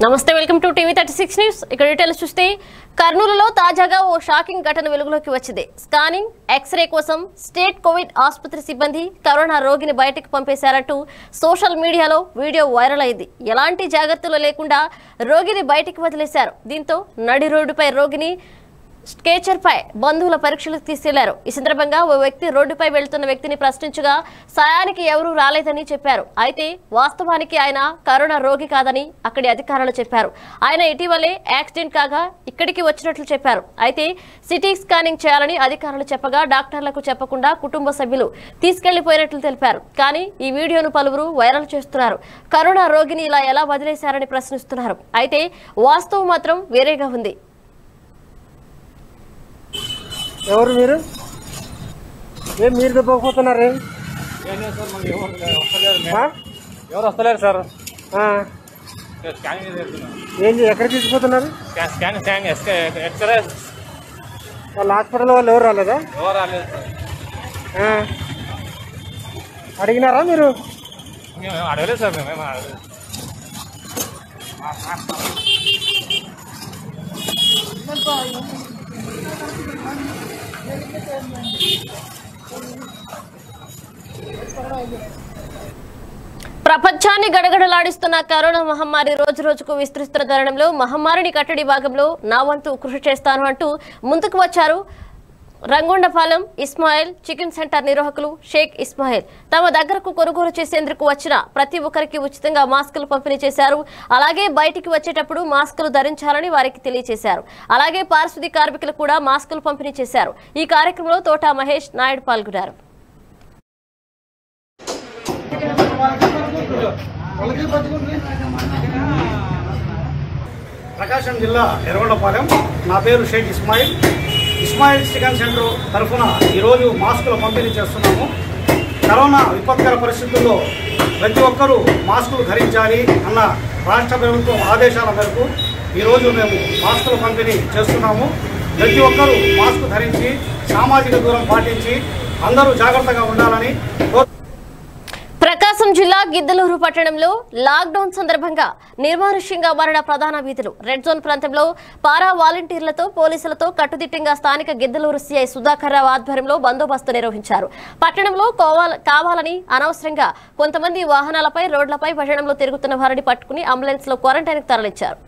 నమస్తే welcome to TV 36 news. ఇక్కడ details చూస్తే కర్నూలులో తాజాగా ఓ షాకింగ్ ఘటన వెలుగులోకి వచ్చింది. స్కానింగ్ ఎక్స్రే కోసం స్టేట్ కోవిడ్ ఆసుపత్రి సిబ్బంది కరోనా రోగిని బయటకు పంపేశారంటూ సోషల్ మీడియాలో వీడియో వైరల్ అయింది. ఎలాంటి జాగ్రత్తలు లేకుండా రోగిని బయటికి వదిలేశారు. దీంతో నడి రోడ్డుపై రోగిని స్ట్రెచర్ పై బంధువుల పరీక్షలకు తీసుకెళ్లారు. ఈ సందర్భంగా ఓ వ్యక్తి రోడ్డుపై వెళ్తున్న వ్యక్తిని ప్రశ్నించగా సాయానికి ఎవరూ రాలేదని చెప్పారు. అయితే వాస్తవానికి ఆయన కరోనా రోగి కాదని అక్కడి అధికారులు చెప్పారు. ఆయన ఇటీవలే యాక్సిడెంట్ కాగా ఇక్కడికి వచ్చినట్లు చెప్పారు. అయితే సిటీ స్కానింగ్ చేయాలని అధికారులు చెప్పగా డాక్టర్లకు చెప్పకుండా కుటుంబ సభ్యులు తీసుకెళ్లిపోయినట్లు తెలిపారు. కానీ ఈ వీడియోను పలువురు వైరల్ చేస్తున్నారు. కరోనా రోగిని ఇలా ఎలా వదిలేశారని ప్రశ్నిస్తున్నారు. అయితే వాస్తవం మాత్రం వేరేగా ఉంది. ఎవరు మీరు? ఏం మీరు దెబ్బకపోతున్నారు? ఎవరు వస్తలేరు సార్. ఏంటి ఎక్కడ తీసుకుపోతున్నారు? ఎక్స్రే వాళ్ళ హాస్పిటల్ వాళ్ళు ఎవరు రాలేదా? ఎవరు రాలేదు సార్. అడిగినారా మీరు? మేము అడగలేదు సార్. మేము అడగలేదు. ప్రపంచాన్ని గడగడలాడిస్తున్న కరోనా మహమ్మారి రోజు రోజుకు విస్తరిస్తున్న తరుణంలో మహమ్మారిని కట్టడి భాగంలో నా వంతు కృషి చేస్తాను అంటూ ముందుకు వచ్చారు రంగొండపాలెం ఇస్మాయిల్ చికెన్ సెంటర్ నిర్వాహకులు షేక్ ఇస్మాయిల్. తమ దగ్గరకు కొనుగోలు చేసేందుకు వచ్చిన ప్రతి ఒక్కరికి ఉచితంగా మాస్కులు పంపిణీ చేశారు. అలాగే బయటికి వచ్చేటప్పుడు మాస్కులు ధరించాలని వారికి తెలియజేశారు. అలాగే పారిశుద్ధ్య కార్మికులకు కూడా మాస్కులు పంపిణీ చేశారు. ఈ కార్యక్రమంలో తోట మహేష్ నాయుడు పాల్గొన్నారు. ప్రకాశం జిల్లా ఎర్రగొండపాలెం. నా పేరు షేక్ ఇస్మాయిల్. ఇస్మాయిల్ చికెన్ సెంటర్ తరఫున ఈరోజు మాస్కులు పంపిణీ చేస్తున్నాము. కరోనా విపత్కర పరిస్థితుల్లో ప్రతి ఒక్కరూ మాస్కులు ధరించాలి అన్న రాష్ట్ర ప్రభుత్వం ఆదేశాల మేరకు ఈరోజు మేము మాస్కులు పంపిణీ చేస్తున్నాము. ప్రతి ఒక్కరూ మాస్క్ ధరించి సామాజిక దూరం పాటించి అందరూ జాగ్రత్తగా ఉండాలని ప్రకాశం జిల్లా గిద్దలూరు పట్టణంలో లాక్డౌన్ సందర్భంగా నిర్మానుష్యంగా మారిన ప్రధాన వీధులు. రెడ్ జోన్ ప్రాంతంలో పారా వాలంటీర్లతో పోలీసులతో కట్టుదిట్టంగా స్థానిక గిద్దలూరు సిఐ సుధాకర్ రావు ఆధ్వర్యంలో బందోబస్తు నిర్వహించారు. పట్టణంలో కావాలని అనవసరంగా కొంతమంది వాహనాలపై రోడ్లపై పట్టణంలో తిరుగుతున్న వారిని పట్టుకుని అంబులెన్స్ లో క్వారంటైన్ తరలించారు.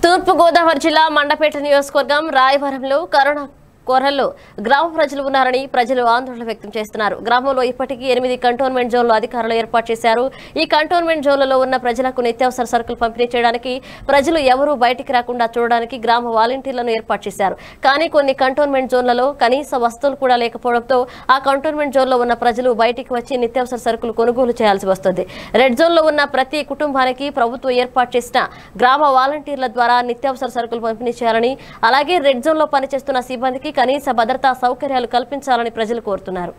తూర్పు గోదావరి జిల్లా మండపేట నియోజకవర్గం రాయవరంలో కరోనా కోరల్లో గ్రామ ప్రజలు ఉన్నారని ప్రజలు ఆందోళన వ్యక్తం చేస్తున్నారు. గ్రామంలో ఇప్పటికీ 8 కంటోన్మెంట్ జోన్లు అధికారులు ఏర్పాటు చేశారు. ఈ కంటోన్మెంట్ జోన్లలో ఉన్న ప్రజలకు నిత్యావసర సరుకులు పంపిణీ చేయడానికి ప్రజలు ఎవరూ బయటికి రాకుండా చూడడానికి గ్రామ వాలంటీర్లను ఏర్పాటు చేశారు. కానీ కొన్ని కంటోన్మెంట్ జోన్లలో కనీస వస్తువులు కూడా లేకపోవడంతో ఆ కంటోన్మెంట్ జోన్లో ఉన్న ప్రజలు బయటికి వచ్చి నిత్యావసర సరుకులు కొనుగోలు చేయాల్సి వస్తుంది. రెడ్ జోన్లో ఉన్న ప్రతి కుటుంబానికి ప్రభుత్వం ఏర్పాటు చేసిన గ్రామ వాలంటీర్ల ద్వారా నిత్యావసర సరుకులు పంపిణీ చేయాలని, అలాగే రెడ్ జోన్లో పనిచేస్తున్న సిబ్బందికి కనీస భద్రతా సౌకర్యాలు కల్పించాలని ప్రజలు కోరుతున్నారు.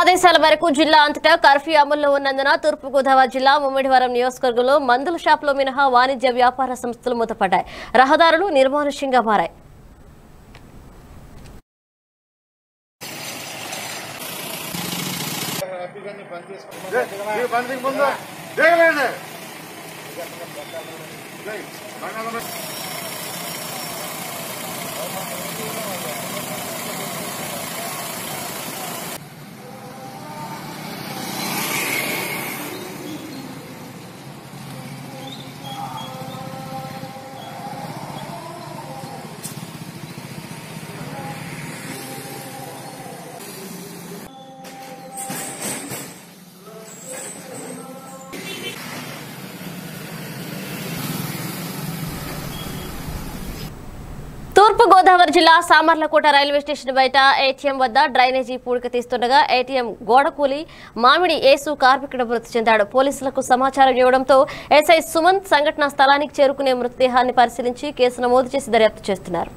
ఆదేశాల మేరకు జిల్లా అంతటా కర్ఫ్యూ అమల్లో ఉన్నందున తూర్పుగోదావరి జిల్లా ముమ్మిడివరం నియోజకవర్గంలో మందుల షాపులో మినహా వాణిజ్య వ్యాపార సంస్థలు మూతపడ్డాయి. రహదారులు నిర్మానుష్యంగా మారాయి. తూర్పుగోదావరి జిల్లా సామర్లకోట రైల్వే స్టేషన్ బయట ఏటీఎం వద్ద డ్రైనేజీ పూడిక తీస్తుండగా ఏటీఎం గోడ కూలి మామిడి యేసు కార్మికుడు మృతి చెందాడు. పోలీసులకు సమాచారం ఇవ్వడంతో ఎస్ఐ సుమంత్ సంఘటనా స్థలానికి చేరుకునే మృతదేహాన్ని పరిశీలించి కేసు నమోదు చేసి దర్యాప్తు చేస్తున్నారు.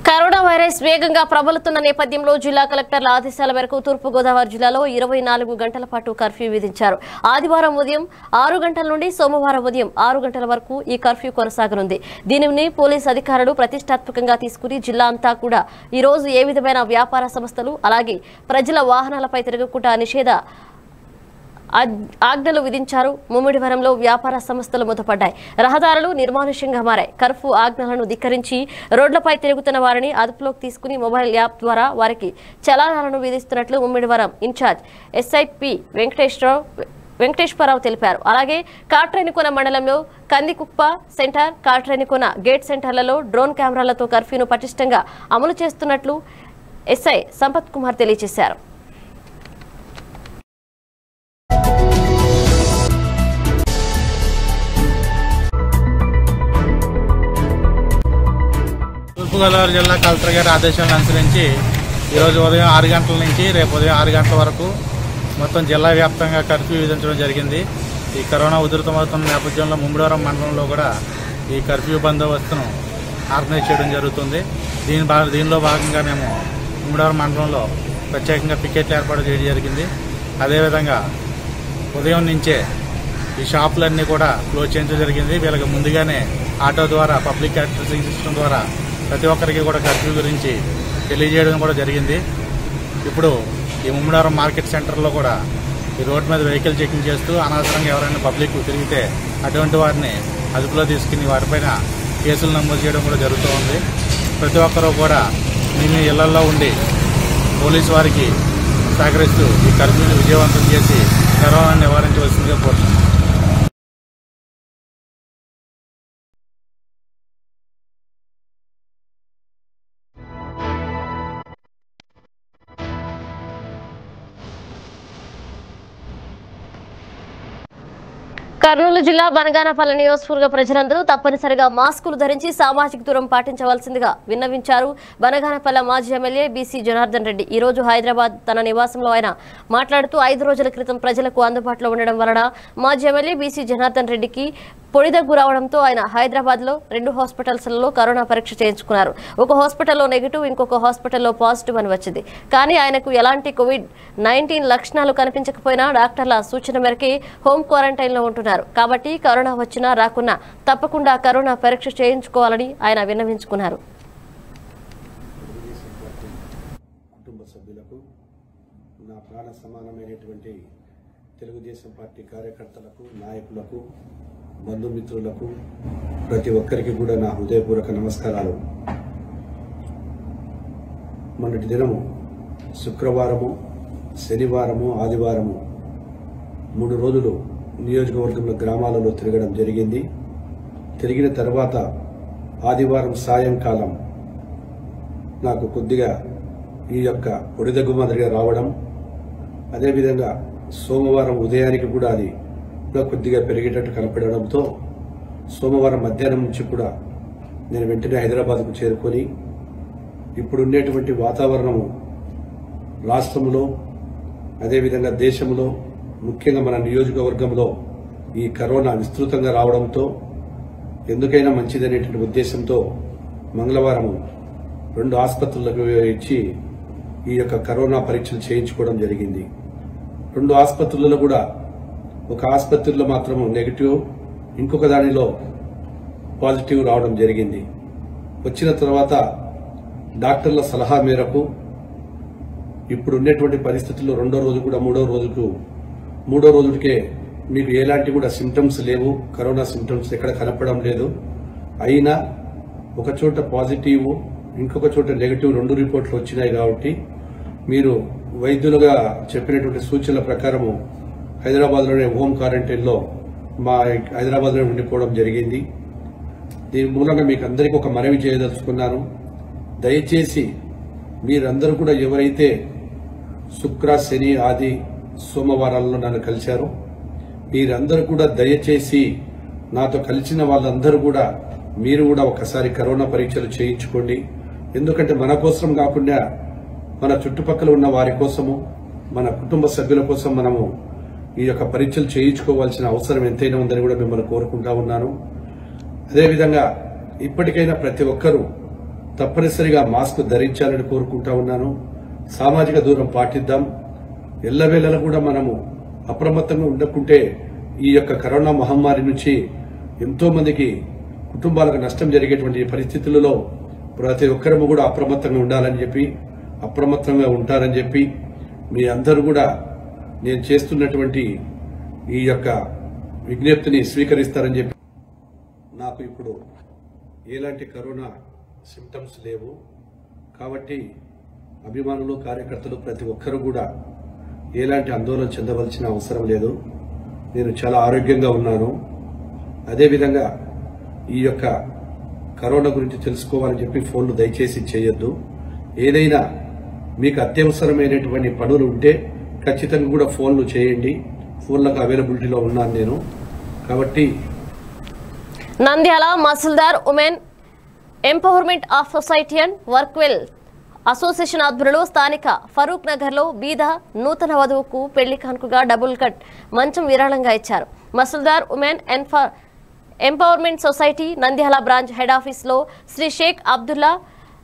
కరోనా వైరస్ వేగంగా ప్రబలుతున్న నేపథ్యంలో జిల్లా కలెక్టర్ల ఆదేశాల మేరకు తూర్పుగోదావరి జిల్లాలో 24 గంటల పాటు కర్ఫ్యూ విధించారు. ఆదివారం ఉదయం 6 గంటల నుండి సోమవారం ఉదయం 6 గంటల వరకు ఈ కర్ఫ్యూ కొనసాగనుంది. దీనిని పోలీసు అధికారులు ప్రతిష్టాత్మకంగా తీసుకుని జిల్లా అంతా కూడా ఈ రోజు ఏ విధమైన వ్యాపార సంస్థలు అలాగే ప్రజల వాహనాలపై తిరగకుండా నిషేధ ఆజ్ఞలు విధించారు. ముమ్మిడివరంలో వ్యాపార సంస్థలు మూతపడ్డాయి. రహదారులు నిర్మానుష్యంగా మారాయి. కర్ఫ్యూ ఆజ్ఞలను ధిక్కరించి రోడ్లపై తిరుగుతున్న వారిని అదుపులోకి తీసుకుని మొబైల్ యాప్ ద్వారా వారికి చలానాలను విధిస్తున్నట్లు ముమ్మిడివరం ఇన్ఛార్జ్ ఎస్ఐపి వెంకటేశ్వరరావు తెలిపారు. అలాగే కాట్రేనికొన మండలంలో కందికుప్ప సెంటర్, కాట్రేనికొన గేట్ సెంటర్లలో డ్రోన్ కెమెరాలతో కర్ఫ్యూను పటిష్టంగా అమలు చేస్తున్నట్లు ఎస్ఐ సంపత్ కుమార్ తెలియజేశారు. తూర్పుగోదావరి జిల్లా కలెక్టర్ గారి ఆదేశాలను అనుసరించి ఈరోజు ఉదయం 6 గంటల నుంచి రేపు ఉదయం 6 గంటల వరకు మొత్తం జిల్లా వ్యాప్తంగా కర్ఫ్యూ విధించడం జరిగింది. ఈ కరోనా ఉధృతమవుతున్న నేపథ్యంలో ముమ్మిడివరం మండలంలో కూడా ఈ కర్ఫ్యూ బందోబస్తును ఆర్గనైజ్ చేయడం జరుగుతుంది. దీనిలో భాగంగా మేము ముమ్మిడివరం మండలంలో ప్రత్యేకంగా పికెట్లు ఏర్పాటు చేయడం జరిగింది. అదేవిధంగా ఉదయం నుంచే ఈ షాపులన్నీ కూడా క్లోజ్ చేయడం జరిగింది. వీళ్ళకి ముందుగానే ఆటో ద్వారా పబ్లిక్ అడ్రసింగ్ సిస్టమ్ ద్వారా ప్రతి ఒక్కరికి కూడా కర్ఫ్యూ గురించి తెలియజేయడం కూడా జరిగింది. ఇప్పుడు ఈ ముమ్మిడివరం మార్కెట్ సెంటర్లో కూడా ఈ రోడ్డు మీద వెహికల్ చెకింగ్ చేస్తూ అనవసరంగా ఎవరైనా పబ్లిక్ తిరిగితే అటువంటి వారిని అదుపులో తీసుకుని వారిపైన కేసులు నమోదు చేయడం కూడా జరుగుతూ ఉంది. ప్రతి ఒక్కరూ కూడా మీ ఇళ్లలో ఉండి పోలీసు వారికి సహకరిస్తూ ఈ కర్ఫ్యూని విజయవంతం చేసి కరోనాను నివారించవలసిందిగా కోరుతున్నాం. కర్నూలు జిల్లా బనగానపల్లి నియోజకవర్గ ప్రజలందరూ తప్పనిసరిగా మాస్కులు ధరించి సామాజిక దూరం పాటించవలసిందిగా విన్నవించారు బనగానపల్లి మాజీ ఎమ్మెల్యే బీసీ జనార్దన్ రెడ్డి. ఈ రోజు హైదరాబాద్ తన నివాసంలో ఆయన మాట్లాడుతూ 5 రోజుల క్రితం ప్రజలకు అందుబాటులో ఉండడం వలన మాజీ ఎమ్మెల్యే బీసీ జనార్దన్ రెడ్డికి పొడిదగ్గు రావడంతో ఆయన హైదరాబాద్ లో 2 హాస్పిటల్స్లలో కరోనా పరీక్ష చేయించుకున్నారు. ఒక హాస్పిటల్లో నెగిటివ్, ఇంకొక హాస్పిటల్లో పాజిటివ్ అని వచ్చింది. కానీ ఆయనకు ఎలాంటి కోవిడ్-19 లక్షణాలు కనిపించకపోయినా డాక్టర్ల సూచన మేరకే హోమ్ క్వారంటైన్ లో ఉంటున్నారు. కాబట్టి కరోనా వచ్చినా రాకున్నా తప్పకుండా కరోనా పరీక్ష చేయించుకోవాలని ఆయన విన్నవించుకున్నారు. కుటుంబ సభ్యులకు, నా ప్రాణ సమానమైనటువంటి తెలుగుదేశం పార్టీ కార్యకర్తలకు, నాయకులకు, బంధుమిత్రులకు, ప్రతి ఒక్కరికి కూడా నా హృదయపూర్వక నమస్కారాలు. మొన్నటి దినము శుక్రవారము, శనివారము, ఆదివారము 3 రోజులు నియోజకవర్గంలో గ్రామాలలో తిరగడం జరిగింది. తిరిగిన తర్వాత ఆదివారం సాయంకాలం నాకు కొద్దిగా ఈ యొక్క పొడిదగ్గు మాదిరిగా రావడం, అదేవిధంగా సోమవారం ఉదయానికి కూడా అది కొద్దిగా పెరిగేటట్టు కనపడడంతో సోమవారం మధ్యాహ్నం నుంచి కూడా నేను వెంటనే హైదరాబాద్కు చేరుకొని ఇప్పుడు ఉండేటువంటి వాతావరణము రాష్ట్రంలో, అదేవిధంగా దేశంలో, ముఖ్యంగా మన నియోజకవర్గంలో ఈ కరోనా విస్తృతంగా రావడంతో ఎందుకైనా మంచిదనేటువంటి ఉద్దేశంతో మంగళవారం 2 ఆసుపత్రులకు ఇచ్చి ఈ యొక్క కరోనా పరీక్షలు చేయించుకోవడం జరిగింది. 2 ఆసుపత్రులలో కూడా ఒక ఆసుపత్రిలో మాత్రము నెగిటివ్, ఇంకొక దానిలో పాజిటివ్ రావడం జరిగింది. వచ్చిన తర్వాత డాక్టర్ల సలహా మేరకు ఇప్పుడు ఉండేటువంటి పరిస్థితుల్లో 2వ రోజు కూడా 3వ రోజుకే మీకు ఎలాంటి కూడా సిమ్టమ్స్ లేవు, కరోనా సిమ్టమ్స్ ఎక్కడ కనపడడం లేదు. అయినా ఒక చోట పాజిటివ్, ఇంకొక చోట నెగిటివ్ 2 రిపోర్ట్లు వచ్చినాయి. కాబట్టి మీరు వైద్యులుగా చెప్పినటువంటి సూచనల ప్రకారము హైదరాబాద్లోనే హోమ్ క్వారంటైన్లో మా హైదరాబాద్లో ఉండిపోవడం జరిగింది. దీని మూలంగా మీకు అందరికీ ఒక మనవి చేయదలుచుకున్నాను. దయచేసి మీరందరూ కూడా ఎవరైతే శుక్ర, శని, ఆది, సోమవారాల్లో నన్ను కలిశారో మీరందరూ కూడా దయచేసి నాతో కలిసిన వాళ్ళందరూ కూడా మీరు కూడా ఒకసారి కరోనా పరీక్షలు చేయించుకోండి. ఎందుకంటే మన కోసం కాకుండా మన చుట్టుపక్కల ఉన్న వారి కోసము, మన కుటుంబ సభ్యుల కోసం మనము ఈ యొక్క పరీక్షలు చేయించుకోవాల్సిన అవసరం ఎంతైనా ఉందని కూడా మిమ్మల్ని కోరుకుంటా ఉన్నాను. అదేవిధంగా ఇప్పటికైనా ప్రతి ఒక్కరూ తప్పనిసరిగా మాస్క్ ధరించాలని కోరుకుంటా ఉన్నాను. సామాజిక దూరం పాటిద్దాం. ఎల్లవేళలా కూడా మనము అప్రమత్తంగా ఉండకుంటే ఈ యొక్క కరోనా మహమ్మారి నుంచి ఎంతో మందికి కుటుంబాలకు నష్టం జరిగేటువంటి పరిస్థితులలో ప్రతి ఒక్కరము కూడా అప్రమత్తంగా ఉండాలని చెప్పి, అప్రమత్తంగా ఉంటారని చెప్పి, మీ అందరూ కూడా నేను చేస్తున్నటువంటి ఈ యొక్క విజ్ఞప్తిని స్వీకరిస్తారని చెప్పి, నాకు ఇప్పుడు ఎలాంటి కరోనా సిమ్టమ్స్ లేవు. కాబట్టి అభిమానులు, కార్యకర్తలు ప్రతి ఒక్కరూ కూడా ఎలాంటి ఆందోళన చెందవలసిన అవసరం లేదు. నేను చాలా ఆరోగ్యంగా ఉన్నాను. అదేవిధంగా ఈ యొక్క కరోనా గురించి తెలుసుకోవాలని చెప్పి ఫోన్లు దయచేసి చేయొద్దు. ఏదైనా మీకు అత్యవసరమైనటువంటి పనులు ఉంటే ఖచ్చితంగా కూడా ఫోన్లు చేయండి. ఫోన్లకు అవైలబిలిటీలో ఉన్నాను నేను. కాబట్టి Nandyal Masaldar women empowerment of society and workwell association ఆధ్వర్యంలో స్థానిక ఫరూక్ నగర్ లో బీద నూతన వధువుకు పెళ్లి కానుకగా డబుల్ కట్ మంచం విరాళంగా ఇచ్చారు. Masaldar women empowerment society Nandyal branch head office లో శ్రీ షేక్ అబ్దుల్లా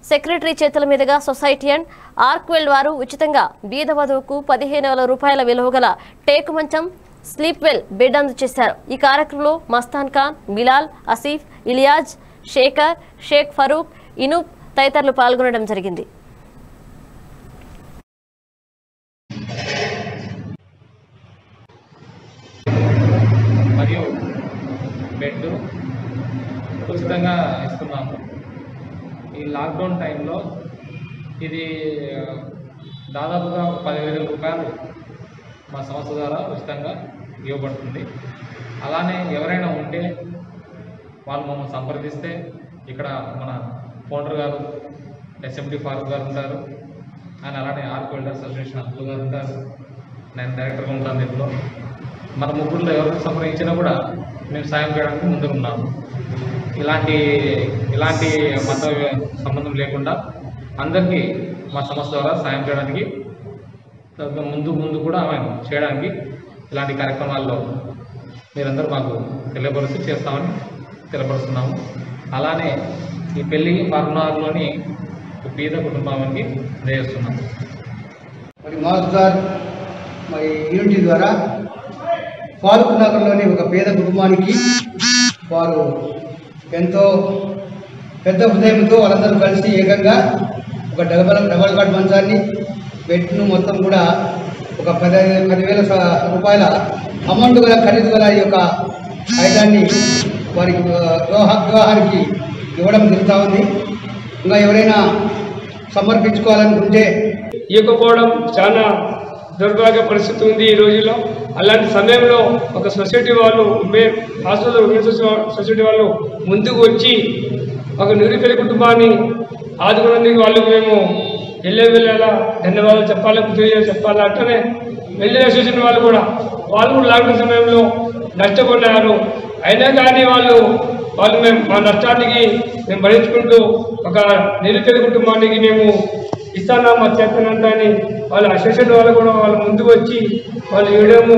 సెక్రటరీ చేతుల మీదుగా సొసైటీ అండ్ ఆర్క్వెల్ వారు ఉచితంగా బీద వధువుకు 15,000 రూపాయల విలువ గల టేకు మంచం, స్లీప్ వెల్ బెడ్ అందజేశారు. ఈ కార్యక్రమంలో మస్తాన్ ఖాన్, బిలాల్, అసీఫ్, ఇలియాజ్, శేఖర్, షేక్ ఫరూక్, ఇనూప్ తదితరులు పాల్గొనడం జరిగింది. మరియు బెడ్ ఉచితంగా ఇస్తున్నాము. ఈ లాక్డౌన్ టైంలో ఇది దాదాపుగా 10,000 రూపాయలు మా సంస్థ ద్వారా ఉచితంగా ఇవ్వబడుతుంది. అలానే ఎవరైనా ఉంటే వాళ్ళు మమ్మల్ని సంప్రదిస్తే ఇక్కడ మన ఫౌండర్ గారు ఎస్ఎండి ఫారూక్ గారు ఉంటారు. ఆయన అలానే ఆర్క్ వెల్డర్స్ అసోసియేషన్ అబ్దుల్ గారు ఉంటారు. నేను డైరెక్టర్గా ఉంటాను దీంట్లో. మన ముగ్గురులో ఎవరికి సంప్రదించినా కూడా మేము సాయం చేయడానికి ముందుకున్నాము. ఇలాంటి మత సంబంధం లేకుండా అందరికీ మా సంస్థ ద్వారా సాయం చేయడానికి ముందు కూడా మేము చేయడానికి ఇలాంటి కార్యక్రమాల్లో మీరందరూ మాకు చేస్తామని తెలియపరుస్తున్నాము. అలానే ఈ పెళ్లి మరునాడులోని పేద కుటుంబానికి అందజేస్తున్నాము. మరి మాస్టర్ మరి యూనిటీ ద్వారా ఫారూక్ నగర్లోని ఒక పేద కుటుంబానికి వారు ఎంతో పెద్ద హృదయంతో వాళ్ళందరూ కలిసి ఏకంగా ఒక డబల్ కార్డ్ మంచాన్ని బెడ్ను మొత్తం కూడా ఒక 10,000 రూపాయల అమౌంట్ గల ఖరీదు గల ఈ యొక్క ఐదాన్ని వారికి వివాహానికి ఇవ్వడం జరుగుతూ ఉంది. ఇంకా ఎవరైనా సమర్పించుకోవాలనుకుంటే ఇవ్వకపోవడం చాలా దౌర్భాగ్య పరిస్థితి ఉంది ఈ రోజుల్లో. అలాంటి సమయంలో ఒక సొసైటీ వాళ్ళు హాస్పిటల్ సొసైటీ వాళ్ళు ముందుకు వచ్చి ఒక నిరుపేద కుటుంబాన్ని ఆదుకున్నందుకు వాళ్ళకు మేము వెళ్ళేలా ధన్యవాదాలు చెప్పాలి. అట్లనే వెళ్ళిన అసోసియేషన్ వాళ్ళు కూడా లాక్డౌన్ సమయంలో నష్టపోయినారు. అయినా కానీ వాళ్ళు మేము మా నష్టానికి మేము భరించుకుంటూ ఒక నిరుపేద కుటుంబానికి మేము ఇస్తానా మా చేతనంతా అని వాళ్ళ అసోసియేషన్ వాళ్ళు కూడా వాళ్ళు ముందుకు వచ్చి వాళ్ళు ఇవ్వడము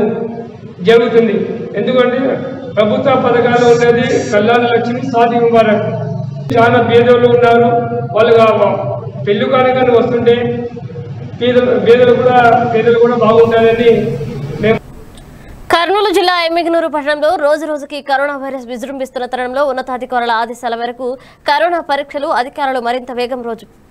జరుగుతుంది. ఎందుకంటే ప్రభుత్వ పథకాలు ఉన్నది కళ్యాణ లక్ష్మి సాధి ముబారక్. చాలా పేదోళ్ళు ఉన్నారు. వాళ్ళు పెళ్లి కానుకలు వస్తుంటే పేదలు కూడా బాగుంటారని మేము. కర్నూలు జిల్లా ఎమ్మిగనూరు పట్టణంలో రోజురోజుకి కరోనా వైరస్ విజృంభిస్తున్న తరుణంలో ఉన్నతాధికారుల ఆదేశాల మేరకు కరోనా పరీక్షలు అధికారులు మరింత వేగం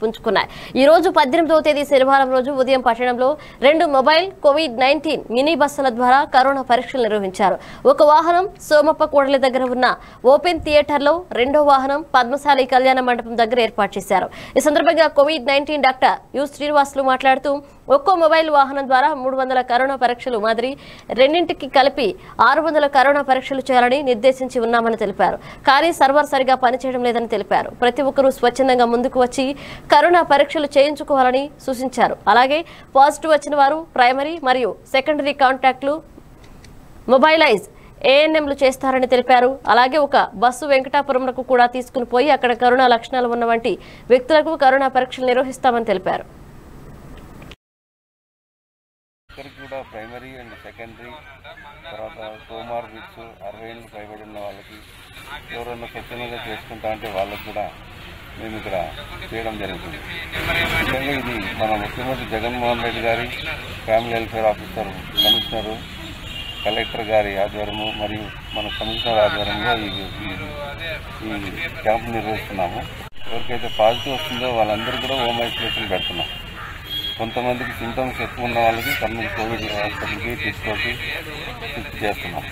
పుంజుకున్నాయి. ఈ రోజు 18వ తేదీ శనివారం రోజు ఉదయం పట్టణంలో 2 మొబైల్ కోవిడ్-19 మినీ బస్సుల ద్వారా కరోనా పరీక్షలు నిర్వహించారు. ఒక వాహనం సోమప్ప కూడలి దగ్గర ఉన్న ఓపెన్ థియేటర్లో, రెండో వాహనం పద్మశాలి కళ్యాణ మండపం దగ్గర ఏర్పాటు చేశారు. ఈ సందర్భంగా కోవిడ్-19 డాక్టర్ యు శ్రీనివాసులు మాట్లాడుతూ ఒక్కో మొబైల్ వాహనం ద్వారా 300 కరోనా పరీక్షలు మాదిరి రెండింటికి కలిపి 600 కరోనా పరీక్షలు చేయాలని నిర్దేశించి ఉన్నామని తెలిపారు. కానీ సర్వర్ సరిగా పనిచేయడం లేదని తెలిపారు. ప్రతి ఒక్కరూ స్వచ్ఛందంగా ముందుకు వచ్చి కరోనా పరీక్షలు చేయించుకోవాలని సూచించారు. అలాగే పాజిటివ్ వచ్చిన వారు ప్రైమరీ మరియు సెకండరీ కాంటాక్ట్లు మొబైలైజ్ ఏఎన్ఎంలు చేస్తారని తెలిపారు. అలాగే ఒక బస్సు వెంకటాపురంకు కూడా తీసుకుని పోయి అక్కడ కరోనా లక్షణాలు ఉన్న వంటి వ్యక్తులకు కరోనా పరీక్షలు నిర్వహిస్తామని తెలిపారు. కూడా ప్రైమరీ అండ్ సెకండరీ తర్వాత కోమార్బిడ్స్ 60 ఏళ్ళు పైబడి ఉన్న వాళ్ళకి ఎవరన్నా స్వచ్ఛందంగా చేసుకుంటా అంటే వాళ్ళకు కూడా మేము ఇక్కడ చేయడం జరుగుతుంది. ముఖ్యంగా ఇది మన ముఖ్యమంత్రి జగన్మోహన్ రెడ్డి గారి family welfare officer commissioner collector గారి ఆధ్వర్యము మరియు మన కమిషనర్ ఆధ్వర్యంలో ఈ క్యాంపు నిర్వహిస్తున్నాము. ఎవరికైతే పాజిటివ్ వస్తుందో వాళ్ళందరూ కూడా హోమ్ ఐసోలేషన్ పెడుతున్నాం. కొంతమందికి సింటమ్స్ ఎక్కువ ఉన్న వాళ్ళకి కర్నూలు కోవిడ్ హాస్పిటల్కి తీసుకొచ్చి షిఫ్ట్ చేస్తున్నాం.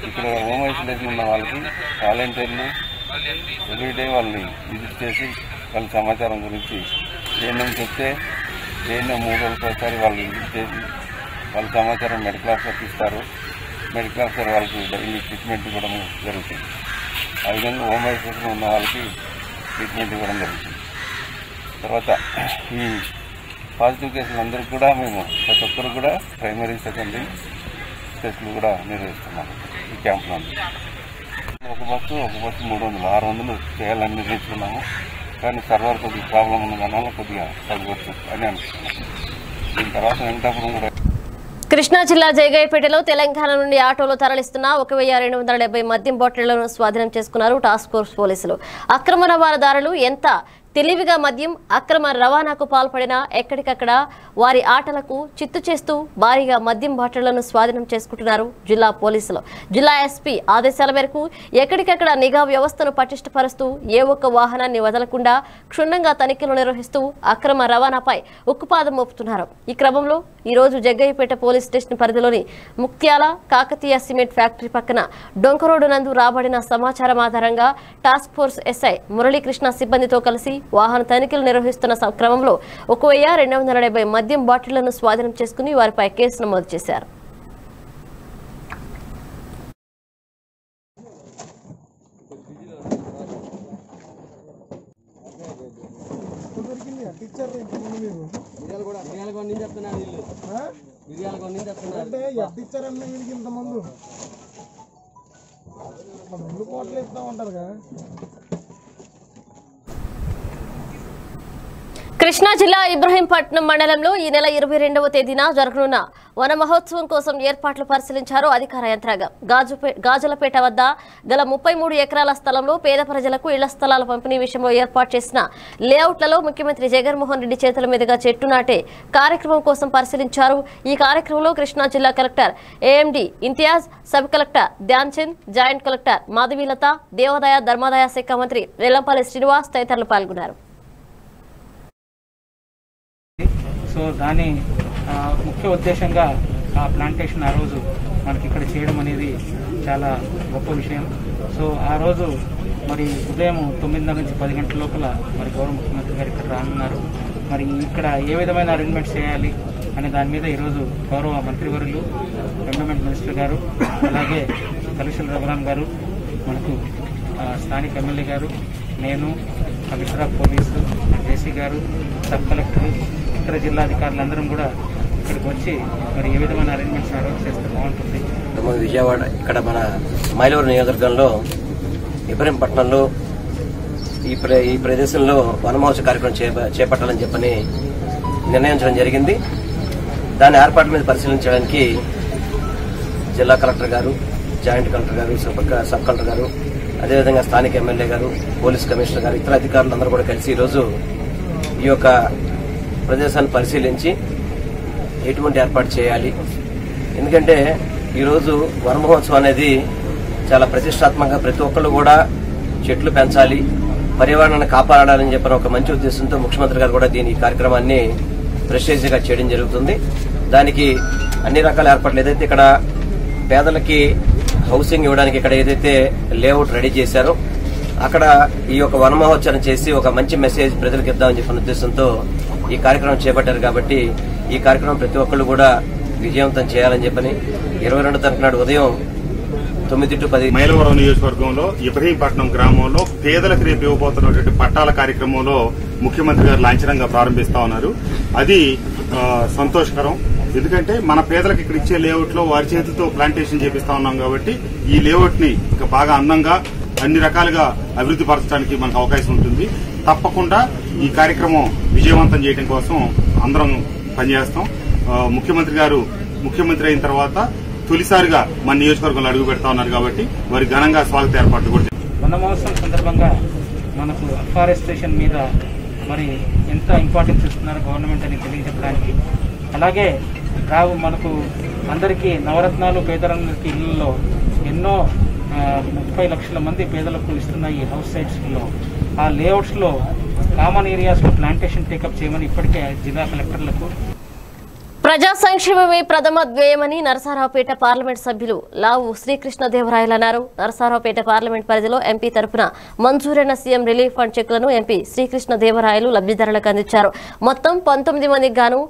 ఇక్కడ హోమ్ ఐసోలేషన్ ఉన్న వాళ్ళకి వాలంటీర్లు ఎవ్రీడే వాళ్ళని విజిట్ చేసి వాళ్ళ సమాచారం గురించి ఏఎన్ఎం చెప్తే ఏఎన్ఎం 3 రోజులకు ఒకసారి వాళ్ళు విజిట్ చేసి వాళ్ళ సమాచారం మెడికల్ ఆఫీసర్కి ఇస్తారు. మెడికల్ ఆఫీసర్ వాళ్ళకి డైలీ ట్రీట్మెంట్ ఇవ్వడం జరుగుతుంది. ఆ విధంగా హోమ్ ఐసోలేషన్ ఉన్న వాళ్ళకి ట్రీట్మెంట్ ఇవ్వడం జరుగుతుంది. తర్వాత ఈ పాజిటివ్ కేసులందరికీ కూడా మేము ప్రతి ఒక్కరు కూడా ప్రైమరీ సెకండరీ టెస్టులు కూడా నిర్వహిస్తున్నాము ఈ క్యాంపులో. ఒక బస్సు 300 చేయాలని నిర్ణయించుకున్నాము. కానీ సర్వర్ కొద్దిగా ప్రాబ్లం ఉన్న దానివల్ల కొద్దిగా తగ్గవచ్చు అని అనుకుంటున్నాము. దీని తర్వాత వెంకటాపురం కూడా. కృష్ణా జిల్లా జయగాయపేటలో తెలంగాణ నుండి ఆటోలో తరలిస్తున్న 1270 మద్యం బాటిళ్లను స్వాధీనం చేసుకున్నారు టాస్క్ ఫోర్స్ పోలీసులు. అక్రమ రవాణాదారులు ఎంత తెలివిగా మద్యం అక్రమ రవాణాకు పాల్పడినా ఎక్కడికక్కడ వారి ఆటలకు చిత్తు చేస్తూ భారీగా మద్యం బాటిళ్లను స్వాధీనం చేసుకుంటున్నారు జిల్లా పోలీసులు. జిల్లా ఎస్పీ ఆదేశాల మేరకు ఎక్కడికక్కడ నిఘా వ్యవస్థను పటిష్టపరుస్తూ ఏ ఒక్క వాహనాన్ని వదలకుండా క్షుణ్ణంగా తనిఖీలు నిర్వహిస్తూ అక్రమ రవాణాపై ఉక్కుపాదం మోపుతున్నారు. ఈ క్రమంలో ఈ రోజు జగ్గయ్యపేట పోలీస్ స్టేషన్ పరిధిలోని ముక్త్యాల కాకతీయ సిమెంట్ ఫ్యాక్టరీ పక్కన డొంకరోడ్డు నందు రాబడిన సమాచారం ఆధారంగా టాస్క్ ఫోర్స్ ఎస్ఐ మురళీకృష్ణ సిబ్బందితో కలిసి వాహన తనిఖీలు నిర్వహిస్తున్న క్రమంలో 1270 మద్యం బాటిళ్లను స్వాధీనం చేసుకుని వారిపై కేసు నమోదు చేశారు. అంటే ఎట్టిచ్చారన్న వీళ్ళకి ఇంతమంది ముందు కోట్లు ఇస్తా ఉంటారు కదా. కృష్ణా జిల్లా ఇబ్రహీంపట్నం మండలంలో ఈ నెల 22వ తేదీన జరగనున్న వన మహోత్సవం కోసం ఏర్పాట్లు పరిశీలించారు అధికార యంత్రాంగం. గాజులపేట వద్ద గల 33 ఎకరాల స్థలంలో పేద ప్రజలకు ఇళ్ల స్థలాల పంపిణీ విషయంలో ఏర్పాటు చేసిన లేఅవుట్లలో ముఖ్యమంత్రి జగన్మోహన్ రెడ్డి చేతుల మీదుగా చెట్టు నాటే కార్యక్రమం కోసం పరిశీలించారు. ఈ కార్యక్రమంలో కృష్ణా జిల్లా collector AMD Imtiaz, sub collector Dhyan Chand, joint collector Madhavilatha, దేవాదాయ ధర్మాదాయ శాఖ మంత్రి వెల్లంపల్లి శ్రీనివాస్ తదితరులు పాల్గొన్నారు. సో దాని ముఖ్య ఉద్దేశంగా ఆ ప్లాంటేషన్ ఆ రోజు మనకి ఇక్కడ చేయడం అనేది చాలా గొప్ప విషయం. సో ఆ రోజు మరి ఉదయం 9 నుంచి 10 గంటల లోపల మరి గౌరవ ముఖ్యమంత్రి గారు ఇక్కడ రానున్నారు. మరి ఇక్కడ ఏ విధమైన అరేంజ్మెంట్స్ చేయాలి అనే దాని మీద ఈరోజు గౌరవ మంత్రివర్యులు, ఎండోమెంట్ మినిస్టర్ గారు, అలాగే కమిషనర్ రఘురామ్ గారు, మనకు స్థానిక ఎమ్మెల్యే గారు, నేను, కమిషనర్ ఆఫ్ పోలీసు, జేసీ గారు, సబ్ కలెక్టర్, ఇతర జిల్లా అధికారులందరం కూడా ఇక్కడికి వచ్చి మరి ఏ విధమైన అరేంజ్మెంట్స్ అరేంజ్ చేస్తే బాగుంటుంది. విజయవాడ ఇక్కడ మన మైలవరం నియోజకవర్గంలో ఇబ్రహీంపట్నంలో ఈ ప్రదేశంలో వనమహోత్సవ కార్యక్రమం చేపట్టాలని చెప్పని నిర్ణయించడం జరిగింది. దాని ఏర్పాట్ల మీద పరిశీలించడానికి జిల్లా కలెక్టర్ గారు, జాయింట్ కలెక్టర్ గారు, సబ్ కలెక్టర్ గారు, అదేవిధంగా స్థానిక ఎమ్మెల్యే గారు, పోలీస్ కమిషనర్ గారు, ఇతర అధికారులు అందరూ కూడా కలిసి ఈరోజు ఈ యొక్క ప్రదేశాన్ని పరిశీలించి ఎటువంటి ఏర్పాటు చేయాలి. ఎందుకంటే ఈరోజు వన మహోత్సవం అనేది చాలా ప్రతిష్టాత్మకంగా ప్రతి ఒక్కళ్ళు కూడా చెట్లు పెంచాలి, పర్యావరణాన్ని కాపాడాలని చెప్పిన ఒక మంచి ఉద్దేశంతో ముఖ్యమంత్రి గారు కూడా దీని కార్యక్రమాన్ని ప్రెస్టేజ్గా చేయడం జరుగుతుంది. దానికి అన్ని రకాల ఏర్పాట్లు ఏదైతే ఇక్కడ పేదలకి హౌసింగ్ ఇవ్వడానికి ఇక్కడ ఏదైతే లేఅవుట్ రెడీ చేశారో అక్కడ ఈ యొక్క వన మహోత్సవం చేసి ఒక మంచి మెసేజ్ ప్రజలకు ఇద్దామని చెప్పిన ఉద్దేశంతో ఈ కార్యక్రమం చేపట్టారు. కాబట్టి ఈ కార్యక్రమం ప్రతి ఒక్కళ్ళు కూడా విజయవంతం చేయాలని చెప్పని 22 తారీఖు నాడు ఉదయం 9 to 10 మైలవరం నియోజకవర్గంలో ఇబ్రహీంపట్నం గ్రామంలో పేదలకు రేపు ఇవ్వబోతున్నటువంటి పట్టాల కార్యక్రమంలో ముఖ్యమంత్రి గారు లాంఛనంగా ప్రారంభిస్తా ఉన్నారు. అది సంతోషకరం. ఎందుకంటే మన పేదలకు ఇక్కడ ఇచ్చే లేఅవుట్ లో వారి చేతులతో ప్లాంటేషన్ చేపిస్తా ఉన్నాం కాబట్టి ఈ లేఅవుట్ ని ఇంకా బాగా అందంగా అన్ని రకాలుగా అభివృద్ది పరచడానికి మనకు అవకాశం ఉంటుంది. తప్పకుండా ఈ కార్యక్రమం విజయవంతం చేయడం కోసం అందరం పనిచేస్తాం. ముఖ్యమంత్రి గారు ముఖ్యమంత్రి అయిన తర్వాత తొలిసారిగా మన నియోజకవర్గంలో అడుగు పెడతా ఉన్నారు కాబట్టి వారి ఘనంగా స్వాగత ఏర్పాట్లు కూడా వన మహోత్సవం సందర్భంగా మనకు అఫారెస్టేషన్ మీద మరి ఎంత ఇంపార్టెన్స్ ఇస్తున్నారు గవర్నమెంట్ అని తెలియజెప్పడానికి, అలాగే మనకు అందరికీ నవరత్నాలు పేదలందరికీ ఇళ్లలో ఎన్నో 30 లక్షల మంది పేదలకు ఇస్తున్న ఈ హౌస్ సైట్స్ లో ఆ లేఅవుట్స్ లో కామన్ ఏరియాస్ లో ప్లాంటేషన్ టేకప్ చేయమని ఇప్పటికే జిల్లా కలెక్టర్లకు. ప్రజా సంక్షేమమే ప్రథమ ధ్యేయమని నరసరావుపేట పార్లమెంట్ సభ్యులు లావు శ్రీకృష్ణదేవరాయలు అన్నారు. నరసరావుపేట పార్లమెంట్ పరిధిలో ఎంపీ తరఫున మంజూరైన సీఎం రిలీఫ్ ఫండ్ చెక్కులను ఎంపీ శ్రీకృష్ణదేవరాయలు లబ్ధిదారులకు అందించారు. మొత్తం 19 మందికి గాను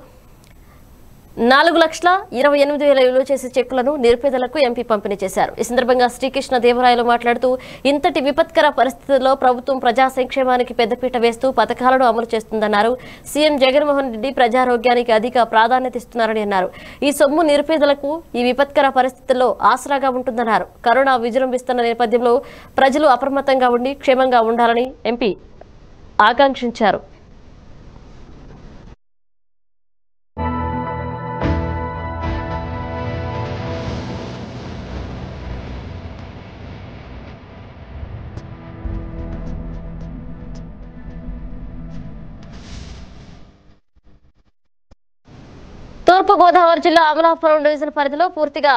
4,28,000 విలువ చేసే చెక్కులను నిరుపేదలకు ఎంపీ పంపిణీ చేశారు. ఈ సందర్భంగా శ్రీకృష్ణదేవరాయలు మాట్లాడుతూ ఇంతటి విపత్కర పరిస్థితుల్లో ప్రభుత్వం ప్రజా సంక్షేమానికి పెద్దపీట వేస్తూ పథకాలను అమలు చేస్తుందన్నారు. సీఎం జగన్మోహన్ రెడ్డి ప్రజారోగ్యానికి అధిక ప్రాధాన్యత ఇస్తున్నారని అన్నారు. ఈ సొమ్ము నిరుపేదలకు ఈ విపత్కర పరిస్థితుల్లో ఆసరాగా ఉంటుందన్నారు. కరోనా విజృంభిస్తున్న నేపథ్యంలో ప్రజలు అప్రమత్తంగా ఉండి క్షేమంగా ఉండాలని ఎంపీ ఆకాంక్షించారు. తూర్పుగోదావరి జిల్లా అమలాపురం డివిజన్ పరిధిలో పూర్తిగా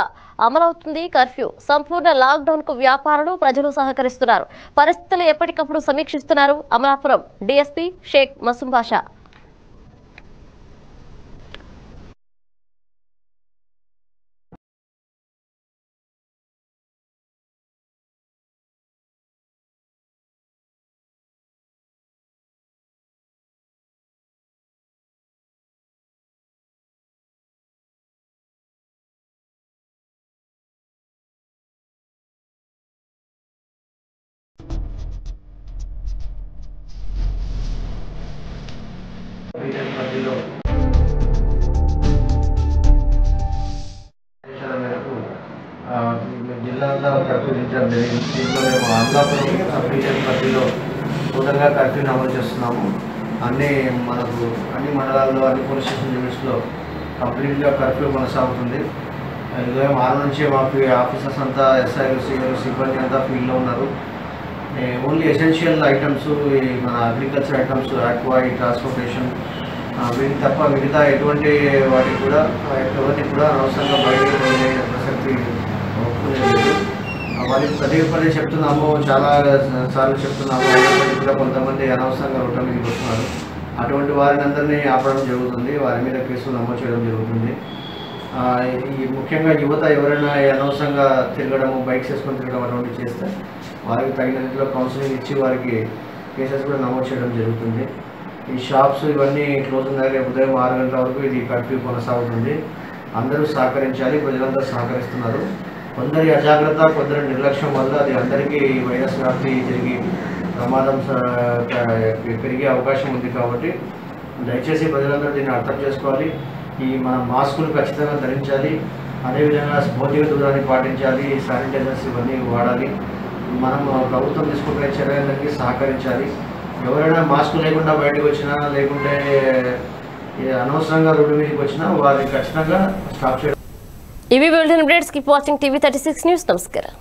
అమలవుతుంది కర్ఫ్యూ. సంపూర్ణ లాక్డౌన్ కు వ్యాపారులు, ప్రజలు సహకరిస్తున్నారు. పరిస్థితులు ఎప్పటికప్పుడు సమీక్షిస్తున్నారు అమలాపురం డీఎస్పీ షేక్ మసూం బాషా. కర్ఫ్యూ విధించడం జరిగింది. దీంట్లో మేము అమలాపురం సబ్ డివిజన్ పరిధిలో టోటల్గా కర్ఫ్యూని అమలు చేస్తున్నాము. అన్ని మండలాల్లో అన్ని పోలీస్ స్టేషన్ లిమిట్స్లో కంప్లీట్గా కర్ఫ్యూ కొనసాగుతుంది. ఉదయం 6 నుంచే మాకు ఆఫీసర్స్ అంతా ఎస్ఐలు సిఐలు సిబ్బంది అంతా ఫీల్డ్లో ఉన్నారు. ఓన్లీ ఎసెన్షియల్ ఐటమ్స్ మన అగ్రికల్చర్ ఐటమ్స్, ఆక్వా, ట్రాన్స్పోర్టేషన్ వీటికి తప్ప మిగతా ఎటువంటి వాటికి కూడా ఎవరిని కూడా అనవసరంగా బయటకు వెళ్ళే ప్రసక్తి ఒప్పుకోలేదు. వారికి పదే పదే చెప్తున్నాము, చాలా సార్లు చెప్తున్నాము. అయినప్పటికీ కూడా కొంతమంది అనవసరంగా రోడ్ల మీదకి వస్తున్నారు. అటువంటి వారిని అందరినీ ఆపడం జరుగుతుంది, వారి మీద కేసులు నమోదు చేయడం జరుగుతుంది. ముఖ్యంగా యువత ఎవరైనా అనవసరంగా తిరగడము, బైక్స్ వేసుకొని తిరగడం అటువంటివి చేస్తే వారికి తగిన రీతిలో కౌన్సిలింగ్ ఇచ్చి వారికి కేసెస్ కూడా నమోదు చేయడం జరుగుతుంది. ఈ షాప్స్ ఇవన్నీ క్లోజ్ ఉన్నాయి. రేపు ఉదయం 6 గంటల వరకు ఇది కర్ఫ్యూ కొనసాగుతుంది. అందరూ సహకరించాలి, ప్రజలందరూ సహకరిస్తున్నారు. కొందరి అజాగ్రత్త, కొందరి నిర్లక్ష్యం వల్ల అది అందరికీ వైరస్ వ్యాప్తి జరిగి ప్రమాదం పెరిగే అవకాశం ఉంది. కాబట్టి దయచేసి ప్రజలందరూ దీన్ని అర్థం చేసుకోవాలి. మన మాస్కులు ఖచ్చితంగా ధరించాలి. అదేవిధంగా భౌతిక దూరాన్ని పాటించాలి, శానిటైజర్స్ ఇవన్నీ వాడాలి. మనం ప్రభుత్వం తీసుకునే చర్యలకి సహకరించాలి. ఎవరైనా మాస్క్ లేకుండా బయటకు వచ్చినా, లేకుంటే అనవసరంగా రోడ్డు మీదకి వచ్చినా వారిని ఖచ్చితంగా స్టాప్ చేయడం. ఇవి bulletin updates. Keep watching TV 36 news. నమస్కారం.